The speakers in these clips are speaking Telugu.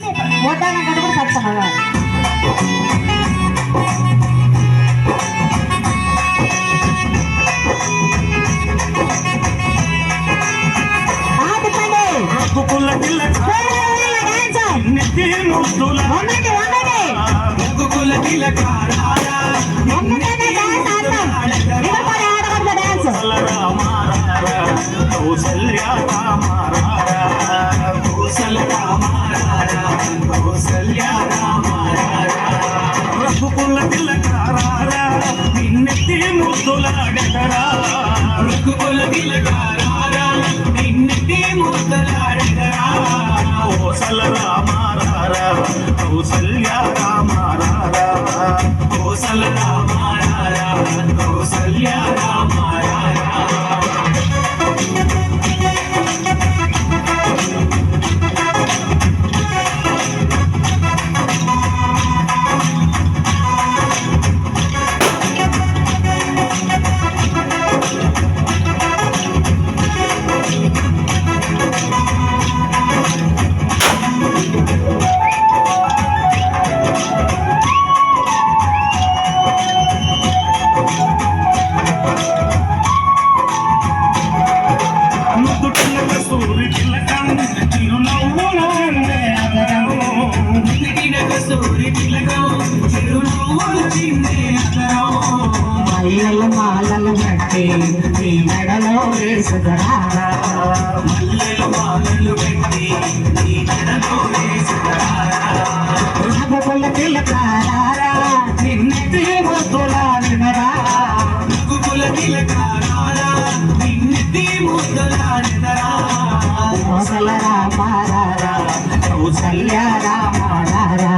ఓటాన కడుపు సత్సనగా ఆటపడే రక్కుల కిల్లక డాన్స్ నిత్తి ముద్దుల వంగటి రక్కుల కిల్లక రారా వంగటి డాన్స్ ఆడతాం ఇవపడే ఆడగొద్ద డాన్స్ రామారా కౌసల్య రామారా కౌసల్య రామారా కౌసల్య రామారా రక్కుల కిల్లక రారా నిన్నెత్తి ముద్దులాడరా రక్కుల కిల్లక రారా నిన్నెత్తి ముద్దులాడరా కౌసల రామారా కౌసల్య రామారా కౌసల రామారా కౌసల్య రామారా మల్లెల మాలలు పెట్టి నీ మెడలో వేసుకురారా మల్లెల మాలలు పెట్టి నీ మెడలో వేసుకురారా రఘుకుల తిలకారా నిన్నెత్తి ముద్దులాడినరా రఘుకుల తిలకారా నిన్నెత్తి ముద్దులాడినరా కౌసల రామారా కౌసల్య రామారా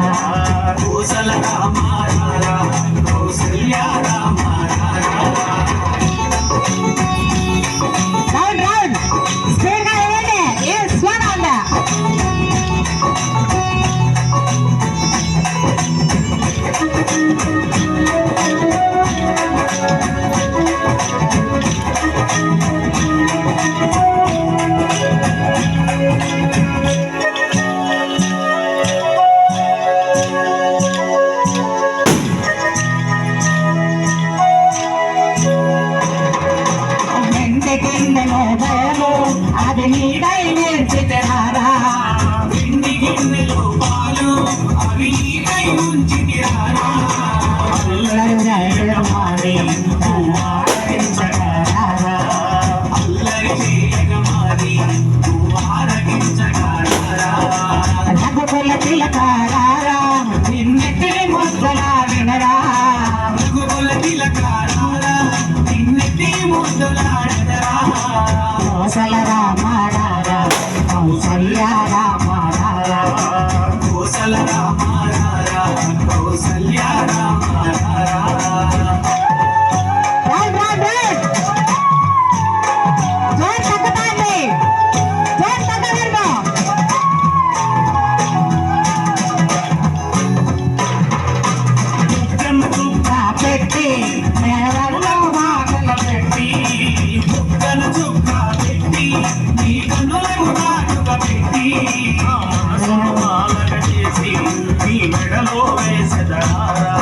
కౌసల రామారా కౌసల్య అది నీడై నేర్చితరారా పిండి గిన్నెలో పాలు అవి నీడై ఉంచితిరారా అల్లరి చేయగమాని అల్లరి చేయగమాని ఆరగించగారా రఘుకుల తిలకారా నిన్నెత్తి ముద్దులాడినరా రఘుకుల తిలకారా నిన్నెత్తి ముద్దులాడినరా కౌసల రామారా కౌసల్య రామారా కౌసల రామారా కౌసల్య రామారా పెట్టి మేడలో మాటలు పెట్టి బుక్కను చుక్క పెట్టి నీ కన్నులకు నాటుక పెట్టి మాలక చేసి నీ మెడలో వేసెదరారా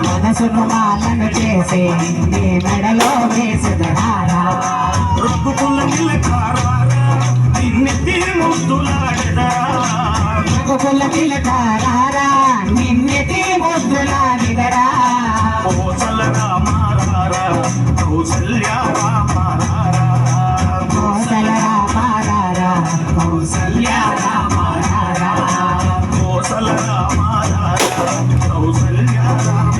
మనసును మాలను చేసి నీ మెడలో వేసెదరారా రఘుకుల తిలకారా నిన్నెత్తి ముద్దులాడరా రఘుకుల తిలకారా నిన్నెత్తి ముద్దులాడిదరా కౌసల రామారా కౌసల్య రామారా కౌసల రామారా కౌసల్య రామారా కౌసల రామారా కౌసల్య రామారా